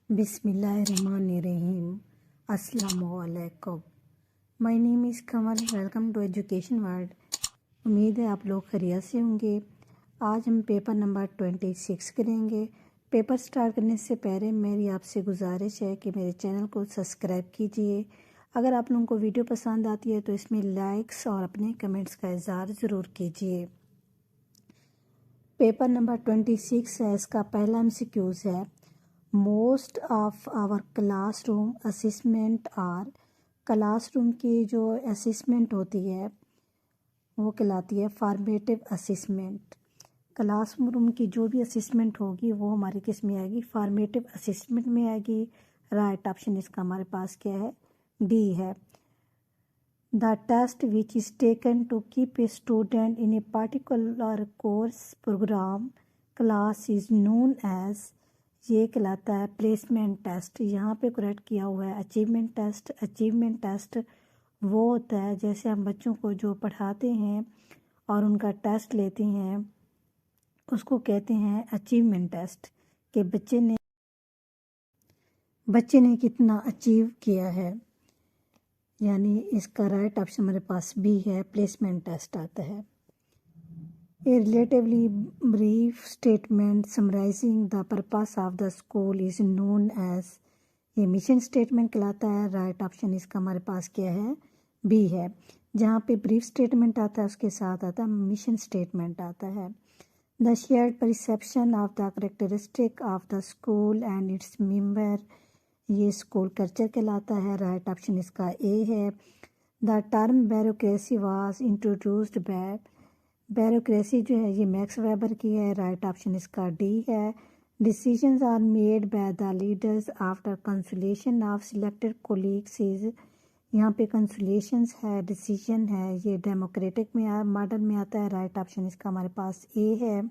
Bismillahirrahmanirrahim. अस्सलामुअलैकुम. My name is Kamal. Welcome to education world. उम्मीद है आप लोग खैरियत से होंगे. आज हम पेपर नंबर 26 करेंगे. पेपर स्टार्ट करने से पहले मेरी आपसे गुजारिश है कि मेरे चैनल को सब्सक्राइब कीजिए. अगर आप लोगों को वीडियो पसंद आती है तो इसमें लाइक्स और अपने कमेंट्स का इज़हार ज़रूर कीजिए. पेपर नंबर 26 है. इसका पहला MCQs है. Most of our classroom assessment are. Classroom की जो असेसमेंट होती है वो कहलाती है फॉर्मेटिव असेसमेंट. क्लासरूम की जो भी असेसमेंट होगी वो हमारी किस में आएगी? फॉर्मेटिव असेसमेंट में आएगी. राइट ऑप्शन इसका हमारे पास क्या है? डी है. The test which is taken to keep a student in a particular course programme class is known as. ये कहलाता है प्लेसमेंट टेस्ट. यहाँ पे करेक्ट किया हुआ है अचीवमेंट टेस्ट. अचीवमेंट टेस्ट वो होता है जैसे हम बच्चों को जो पढ़ाते हैं और उनका टेस्ट लेते हैं उसको कहते हैं अचीवमेंट टेस्ट कि बच्चे ने कितना अचीव किया है. यानी इसका राइट ऑप्शन हमारे पास बी है. प्लेसमेंट टेस्ट आता है. A relatively brief statement summarizing the purpose of the school is known as. ये मिशन स्टेटमेंट कहलाता है. राइट ऑप्शन इसका हमारे पास क्या है? बी है. जहाँ पे ब्रीफ स्टेटमेंट आता है उसके साथ आता है मिशन स्टेटमेंट आता है. The shared perception of the characteristic of the school and its member. ये स्कूल कल्चर कहलाता है. राइट ऑप्शन इसका ए है. The term bureaucracy was introduced by. Bureaucracy जो है ये मैक्स वेबर की है. राइट ऑप्शन इसका डी है. Decisions are made by the leaders after consultation of selected colleagues is. यहाँ पे कंसुलेशंस है, डिसीजन है, ये डेमोक्रेटिक में मॉडल में आता है. राइट ऑप्शन इसका हमारे पास ए है.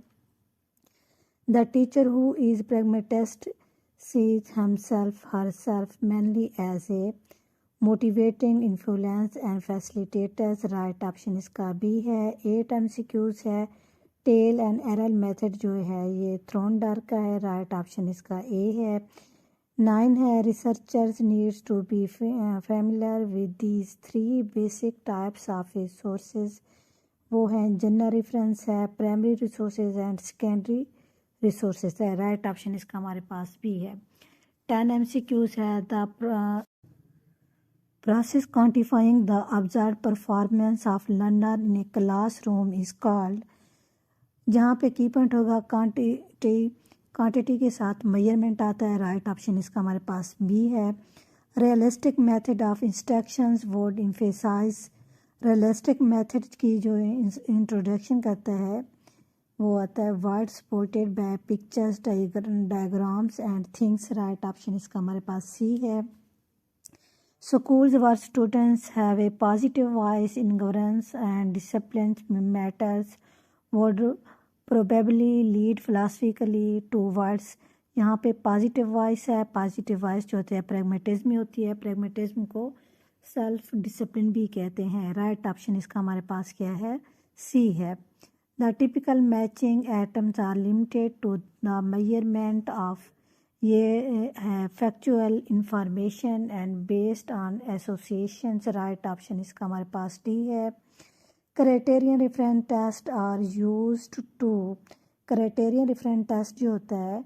The teacher who is pragmatist sees himself herself mainly as a motivating influence and facilitators. Right option इसका बी है. 8 MCQs है. टेल एंड एरल मेथड जो है ये थ्रोनडार का है. राइट ऑप्शन इसका ए है. 9 है. Researchers needs to be familiar with these 3 basic types of sources. वो हैं जनरल रेफरेंस है, primary resources and secondary resources है. राइट ऑप्शन इसका हमारे पास भी है. 10 MCQs है. The process quantifying the observed performance of learner in a classroom is called. जहाँ पे की पॉइंट होगा क्वांटिटी के साथ मेजरमेंट आता है. राइट ऑप्शन इसका हमारे पास बी है. Realistic method of instructions would emphasise. Realistic method की जो इंट्रोडक्शन करता है वो आता है word supported by pictures diagrams and things. Right option इसका हमारे पास सी है. Schools where students have a positive voice in governance and discipline matters would probably lead philosophically towards. यहाँ पे पॉजिटिव वॉइस है. पॉजिटिव वॉइस जो होती है प्रैग्मेटिज्म में होती है. प्रैग्मेटिज्म को सेल्फ डिसिप्लिन भी कहते हैं. राइट ऑप्शन इसका हमारे पास क्या है? सी है. The typical matching atoms are limited to the measurement of. ये है factual information and based on associations. Right option इसका हमारे पास डी है. Criterion reference test are used to. Criterion reference test जो होता है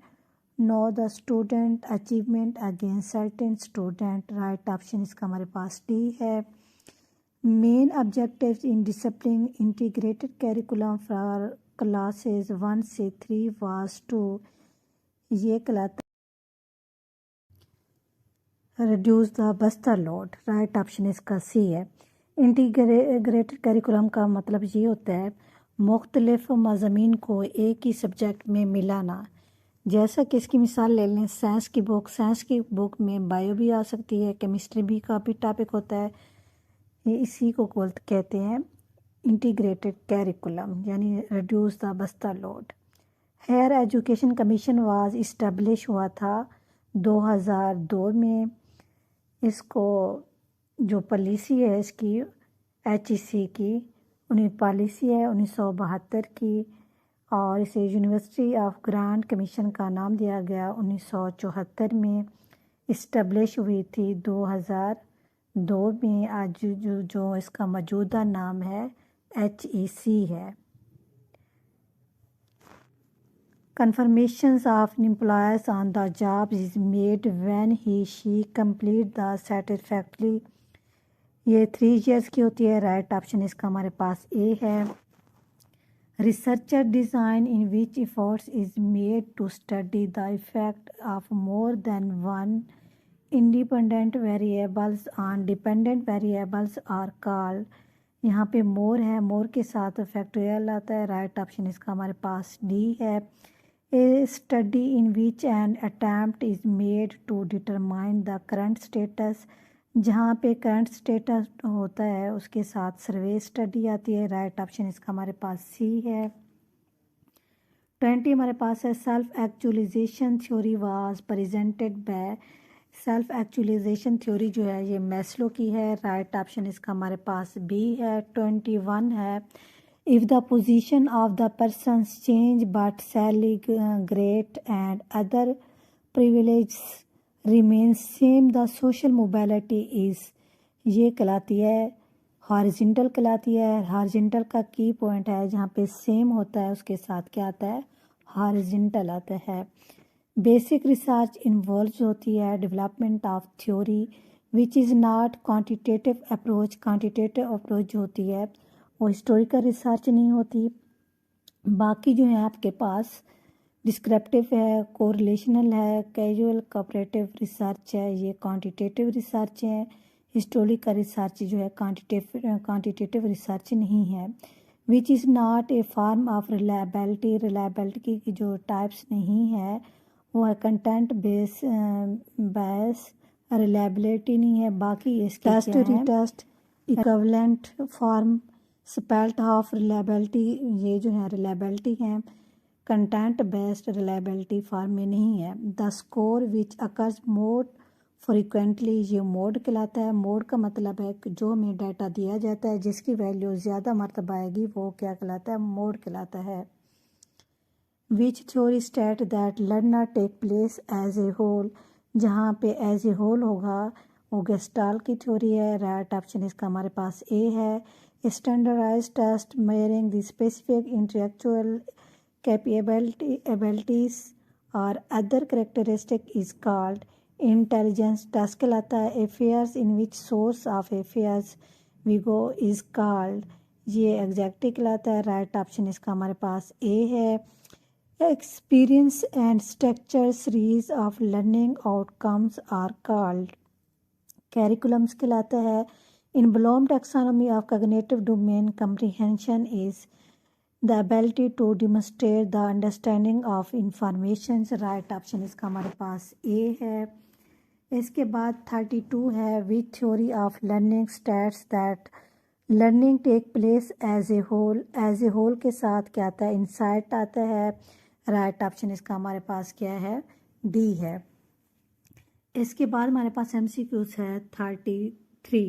know the student achievement against certain student. Right option इसका हमारे पास डी है. Main objectives in discipline integrated curriculum for classes 1 से 3 वाज टू. ये कहलाता रिड्यूस द बस्तर लोड. राइट ऑप्शन इसका सी है. इंटीग्रेटेड करिकुलम का मतलब ये होता है मुख्तलिफ मज़ामीन को एक ही सब्जेक्ट में मिलाना. जैसा कि इसकी मिसाल ले लें साइंस की बुक में बायो भी आ सकती है, केमिस्ट्री भी का भी टॉपिक होता है. ये इसी को कहते हैं इंटीग्रेटेड करिकुलम यानी रिड्यूस द बस्तर load. Higher education commission was establish हुआ था 2002 में. इसको जो पॉलिसी है इसकी HEC की पॉलिसी है 1972 की. और इसे यूनिवर्सिटी ऑफ ग्रांट कमीशन का नाम दिया गया। 1974 में इस्टब्लिश हुई थी। 2002 में आज जो इसका मौजूदा नाम है HEC है। Confirmations of an employees on the job is made when he/she complete the satisfactorily। ये 3 years की होती है। राइट ऑप्शन इसका हमारे पास ए है। Researcher design in which efforts is made to study the effect of more than one independent variables on dependent variables are called। यहाँ पे मोर है, मोर के साथ फैक्टोरियल आता है। राइट ऑप्शन इसका हमारे पास डी है। A study in which an attempt is made to determine the current status। जहाँ पे करंट स्टेटस होता है उसके साथ सर्वे स्टडी आती है। राइट ऑप्शन इसका हमारे पास सी है। 20 हमारे पास है self actualisation theory was presented by. Self actualisation theory जो है ये मैस्लो की है। राइट ऑप्शन इसका हमारे पास बी है। 21 है if the position of the persons change but salary grade and other privileges remain same the social mobility is। ये कहलाती है हॉरिजॉन्टल कहलाती है। हॉरिजॉन्टल का की पॉइंट है जहाँ पे सेम होता है उसके साथ क्या आता है हॉरिजॉन्टल आता है। बेसिक रिसर्च इन्वॉल्व होती है development of theory which is not quantitative approach. Quantitative approach जो होती है वो हिस्टोरिकल रिसर्च नहीं होती। बाकी जो है आपके पास डिस्क्रिप्टिव है, कोरिलेशनल है, कैजुअल कोऑपरेटिव रिसर्च है, ये क्वांटिटेटिव रिसर्च है। हिस्टोरिकल रिसर्च जो है क्वांटिटेटिव रिसर्च नहीं है। Which is not a form of reliability. Reliability की जो टाइप्स नहीं है वो है कंटेंट बेस रिलायबिलिटी नहीं है। बाकी इसके test retest equivalent form split of reliability ये जो है रिलायबिलिटी है। कंटेंट बेस्ड रिलायबिलिटी फॉर्म में नहीं है। The score which occurs more frequently ये मोड कहलाता है। मोड का मतलब है कि जो हमें डाटा दिया जाता है जिसकी वैल्यू ज़्यादा मरतबा आएगी वो क्या कहलाता है मोड कहलाता है। Which theory state that learner take place as a whole. जहाँ पे एज ए होल होगा वो गेस्टाल की थ्योरी है। राइट ऑप्शन इसका हमारे पास ए है। Standardised test measuring the specific intellectual abilities और other characteristic is called intelligence test कहलाता है। Affairs in which source of affairs we go is called ये एग्जैक्टिव कहलाता है। राइट ऑप्शन इसका हमारे पास ए है। Experience and structure series of learning outcomes are called curriculums कहलाता है। In Bloom taxonomy of cognitive domain comprehension is the ability to demonstrate the understanding of information. Right option इसका हमारे पास A है। इसके बाद 32 है which theory of learning states that learning take place as a whole. As a whole के साथ क्या आता है इंसाइट आता है। राइट ऑप्शन इसका हमारे पास क्या है डी है। इसके बाद हमारे पास MCQs है 33।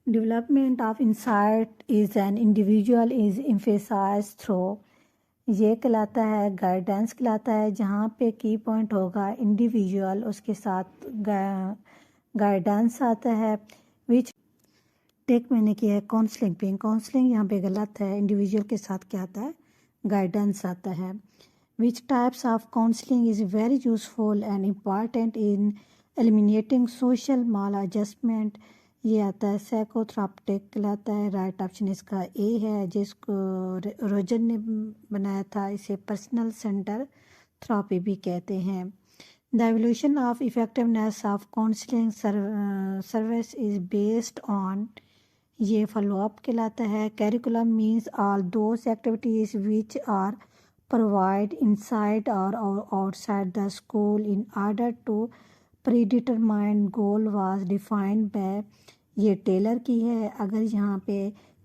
Development of insight is an individual is emphasised through ये कहलाता है गाइडेंस कहलाता है। जहाँ पे की पॉइंट होगा इंडिविजुअल उसके साथ गाइडेंस आता है। विच टेक मैंने किया है काउंसलिंग पे। काउंसलिंग यहाँ पे गलत है। इंडिविजुअल के साथ क्या आता है गाइडेंस आता है। Which types of counselling is very useful and important in eliminating social mall adjustment ये आता है साइकोथेरापिटिक कहलाता है। राइट ऑप्शन इसका ए है जिसको रोजन ने बनाया था। इसे पर्सनल सेंटर थेरेपी भी कहते हैं। The evolution of effectiveness of counselling service is based on ये फॉलोअप कहलाता है। Curriculum means all those activities which are provide inside और outside the school in order to predetermined goal was defined by ये Taylor की है। अगर यहाँ पे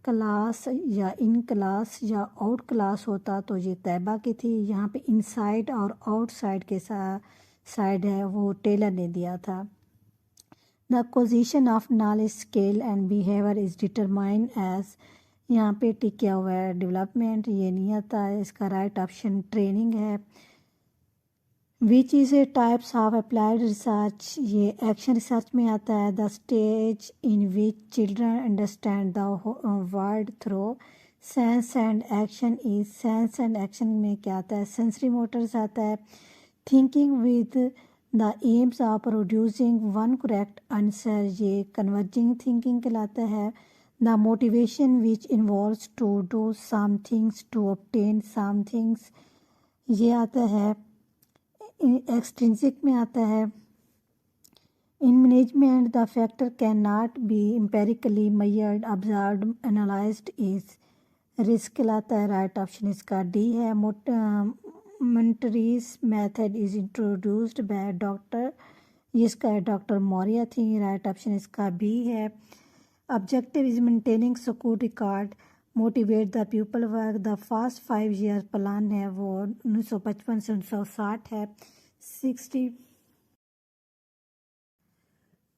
क्लास या इन क्लास या आउट क्लास होता तो ये तैयबा की थी। यहाँ पे इनसाइड और आउटसाइड के साइड है वो टेलर ने दिया था। The acquisition of knowledge skill and behaviour is determined as यहाँ पे टिक किया हुआ है डेवलपमेंट, ये नहीं आता है। इसका राइट ऑप्शन ट्रेनिंग है। Which is a types of applied research, ये एक्शन रिसर्च में आता है। The stage in which children understand the world through sense and action is, sense and action में क्या आता है? सेंसरी मोटर्स आता है। Thinking with the aims of producing one correct answer, ये कन्वर्जिंग थिंकिंग कहलाता है। The motivation which involves to do some things to obtain some things, ये आता है। एक्सट्रिंसिक में आता है। In management the factor can not be empirically measured, observed, analysed is, risk कहलाता है। राइट ऑप्शन इसका डी है। Montessori method is introduced by doctor, इसका है डॉक्टर मौर्य थी। राइट ऑप्शन इसका बी है। Objective is maintaining school record, motivate the people work, the first 5 year plan है वो 1955 से 1960 है। 60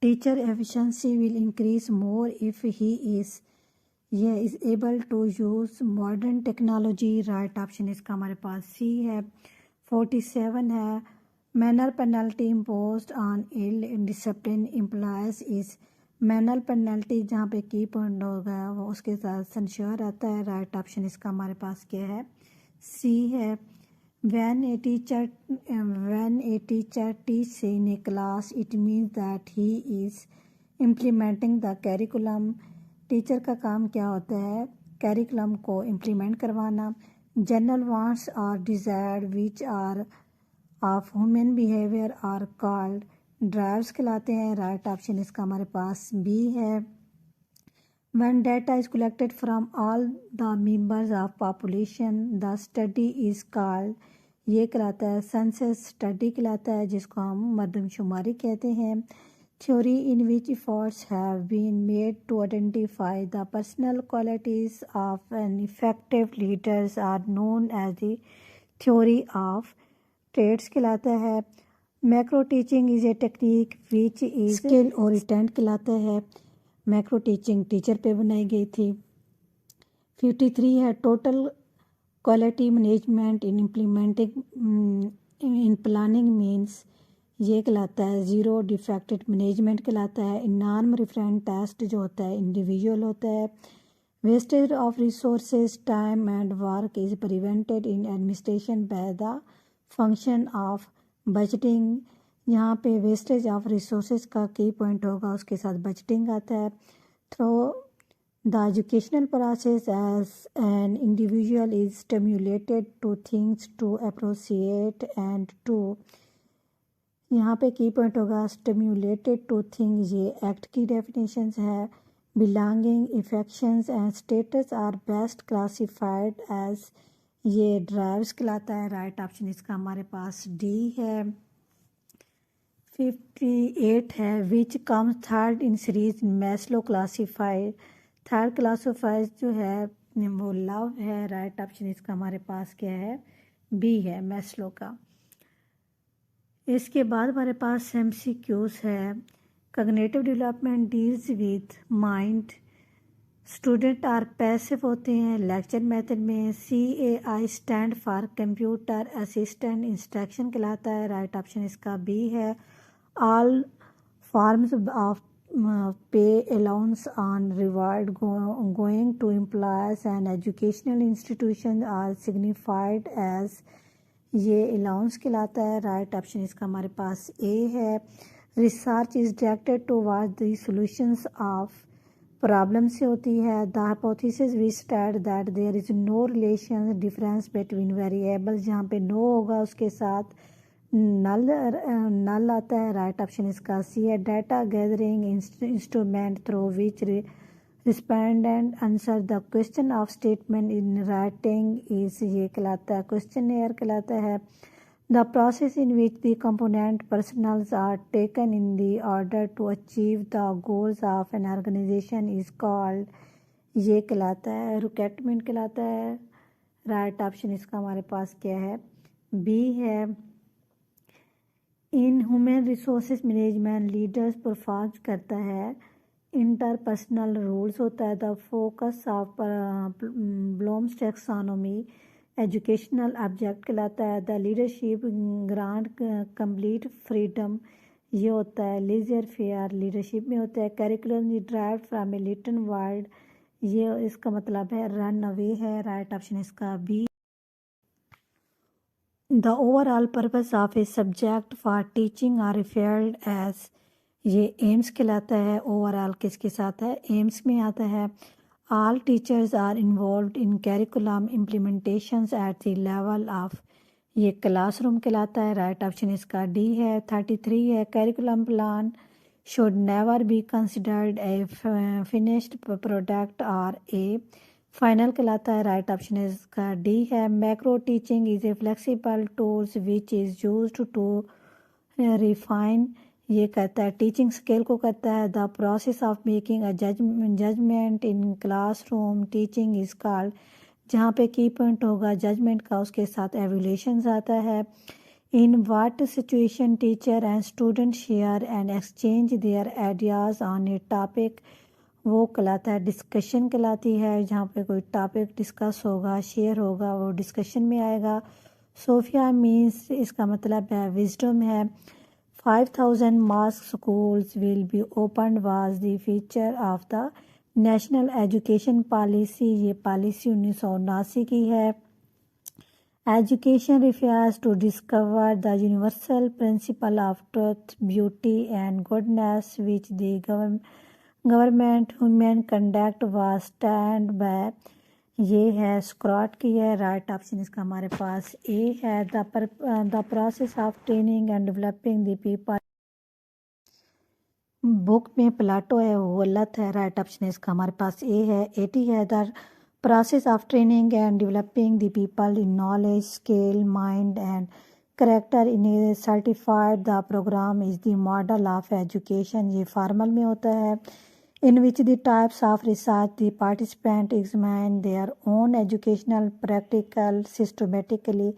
teacher efficiency will increase more if he is, ये is able to use modern technology. Right option इसका हमारे पास सी है। 47 है। Minor penalty imposed on ill discipline employees is, minor penalty जहाँ पे की पॉइंट होगा वो उसके साथ सेंश्योर आता है। राइट ऑप्शन इसका हमारे पास क्या है? सी है। When a teacher teaches in a class, it means that he is implementing the curriculum. Teacher का काम क्या होता है? कैरिकुलम को इम्प्लीमेंट करवाना। जनरल वांट्स और desire which are of human behaviour are called drives कहलाते हैं। राइट ऑप्शन इसका हमारे पास बी है। When data is collected from all the members of population, the study is called, ये कहलाता है सेंसस स्टडी कहलाता है, जिसको हम मरदमशुमारी कहते हैं। Theory in which efforts have been made to identify the personal qualities of an effective leaders are known as the theory of traits कहलाता है। Macro teaching is a technique which is skill oriented कहलाता है। Macro teaching teacher पे बनाई गई थी। 53 है। Total quality management in implementing in planning means, ये कहलाता है ज़ीरो डिफेक्टेड मैनेजमेंट कहलाता है। नॉर्म रेफरेंस टेस्ट जो होता है इंडिविजुअल होता है। Wastage of resources time and work is prevented in administration by the function of budgeting, यहाँ पे वेस्टेज ऑफ रिसोर्सेज का की पॉइंट होगा, उसके साथ बजटिंग आता है। Through the educational process as an individual is stimulated to things to appreciate and to, यहाँ पे की पॉइंट होगा स्टिम्युलेटेड टू थिंग्स, ये एक्ट की डेफिनेशंस है। Belonging, affections and status are best classified as, ये drives कहलाता है। Right option इसका हमारे पास डी है। 58 है। Which comes third in series Maslow classified, third classified जो है वो लव है। राइट ऑप्शन इसका हमारे पास क्या है? बी है, मैस्लो का। इसके बाद हमारे पास MCQs है। Cognitive development deals with mind, student are passive होते हैं लेक्चर मेथड में। CAI stand for computer assistant instruction कहलाता है। राइट ऑप्शन इसका बी है। All forms of pay allowance on reward going to employers and educational institutions are signified as, ये allowance कहलाता है। राइट ऑप्शन इसका हमारे पास ए है। Research is directed towards the solutions of problem से होती है। The hypothesis we state that there is no relation difference between variables, जहाँ पे नो होगा उसके साथ नल आता है। राइट ऑप्शन इसका सी है। Data gathering instrument through which respondent answer the question of statement in writing is, ये कहलाता है क्वेश्चनेयर कहलाता है। The process in which the component personals are taken in the order to achieve the goals of an organization is called, ये कहलाता है recruitment कहलाता है। राइट ऑप्शन इसका हमारे पास क्या है? बी है। In human resources management leaders perform करता है इंटरपर्सनल रूल्स होता है। The focus of Bloom's taxonomy educational object कहलाता है। The leadership grant complete freedom ये होता है। लीजर फेयर लीडरशिप में होता है। Curriculum drive from a Latin world ये इसका मतलब है रन अवे है। राइट ऑप्शन इसका B. The overall purpose of a subject for teaching are referred as ये एम्स कहलाता है। ओवरऑल किसके साथ है? एम्स में आता है। All teachers are involved in curriculum implementations at the level of ये क्लासरूम कहलाता है। राइट ऑप्शन इसका डी है। 33 है curriculum plan should never be considered a finished product और ए फाइनल कहलाता है। राइट ऑप्शन इसका डी है। Macro teaching is a flexible tools which is used to refine ये कहता है टीचिंग स्केल को कहता है। The process of making a judgement in classroom teaching is called जहाँ पे की पॉइंट होगा जजमेंट का उसके साथ एवल्यूशन आता है। In what situation teacher and student share and exchange there ideas on A topic वो कहलाता है डिस्कशन कहलाती है। जहाँ पे कोई टॉपिक डिस्कस होगा शेयर होगा वो डिस्कशन में आएगा। सोफिया मीन्स इसका मतलब है विजडम है। 5000 mosque schools will be opened was the feature of the national education policy ये पॉलिसी 1979 की है। Education refers to discover the universal principle of truth beauty and goodness which the government human conduct was stand by ये है स्क्रॉट की है। Right option इसका हमारे पास ए है। The process of training and developing the people book में Plato है वो गलत है। राइट ऑप्शन इसका हमारे पास ए है। 80 है the process of training and developing the people in knowledge skill mind and character in a certified the program is the model of education ये फॉर्मल में होता है। In which the types of research the participant examine their own educational practical systematically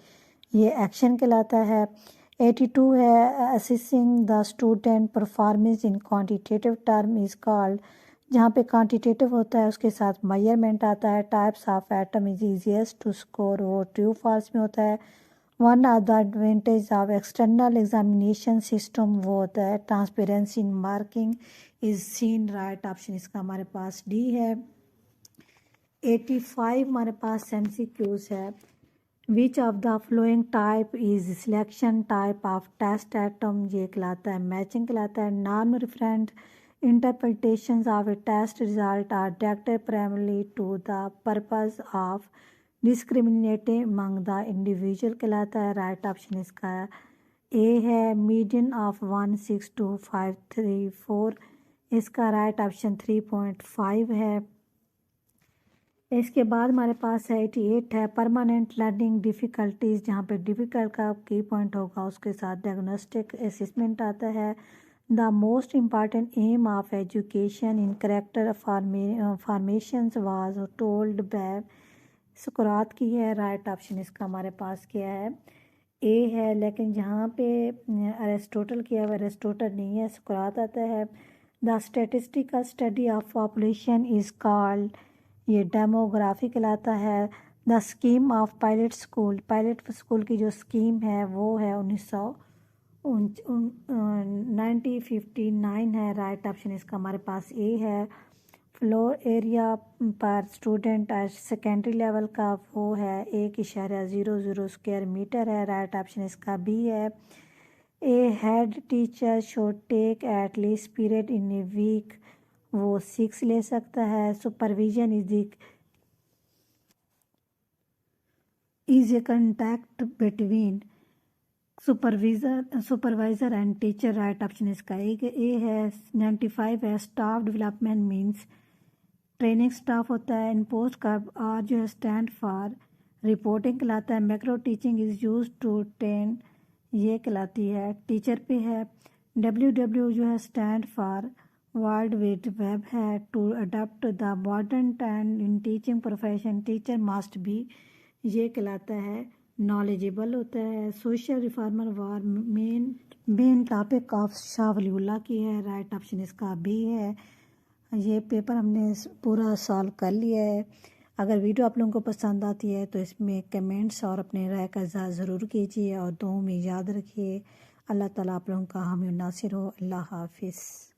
ये action कहलाता है। 82 है assessing the student performance in quantitative term is called जहाँ पे क्वांटिटेटिव होता है उसके साथ मेजरमेंट आता है। Types of item is easiest to score वो ट्रू फॉल्स में होता है। One of the advantage of external examination system वो होता है transparency in marking is seen. Right option इसका हमारे पास डी है। 85 हमारे पास MCQs है। Which of the following type is selection type of test item ये कहलाता है मैचिंग कहलाता है। Non referent interpretations of a test result are directed primarily to the purpose of discriminating among the individual कहलाता है। Right option इसका A है। Median of 162,534 इसका राइट ऑप्शन 3.5 है। इसके बाद हमारे पास 88 है परमानेंट लर्निंग डिफ़िकल्टीज़ जहाँ पे डिफ़िकल्ट का की पॉइंट होगा उसके साथ डायग्नोस्टिक असेसमेंट आता है। The most important aim of education in character formations was told by सुकरात की है। राइट ऑप्शन इसका हमारे पास क्या है ए है। लेकिन जहाँ पे अरिस्टोटल किया हुआ अरिस्टोटल नहीं है सुकरात आता है। The statistical study of population is called ये डेमोग्राफी कहलाता है। The scheme of pilot school की जो स्कीम है वो है 1959 है। राइट ऑप्शन इसका हमारे पास ए है। फ्लोर एरिया पर स्टूडेंट सेकेंडरी लेवल का वो है 1.00 स्क्वायर मीटर है। राइट ऑप्शन इसका बी है। A head teacher should take at least period in a week वो 6 ले सकता है। Supervision is a contact between supervisor and teacher. Right option इसका ए है। 95 है staff development means training staff होता है। इन पोस्ट का आर जो है स्टैंड फॉर रिपोर्टिंग कहलाता है। Macro teaching is use to train ये कहलाती है टीचर पे है। WW जो है stand for world wide web है। To adopt the modern trend in teaching profession teacher must be ये कहलाता है नॉलेजेबल होता है। Social reformer was main topic of Shah Waliullah की है। राइट ऑप्शन इसका बी है। ये पेपर हमने पूरा सॉल्व कर लिया है। अगर वीडियो आप लोगों को पसंद आती है तो इसमें कमेंट्स और अपने राय का इज़हार ज़रूर कीजिए और दुआओं में याद रखिए। अल्लाह ताला आप लोगों का हामी नासिर हो। अल्लाह हाफिज़।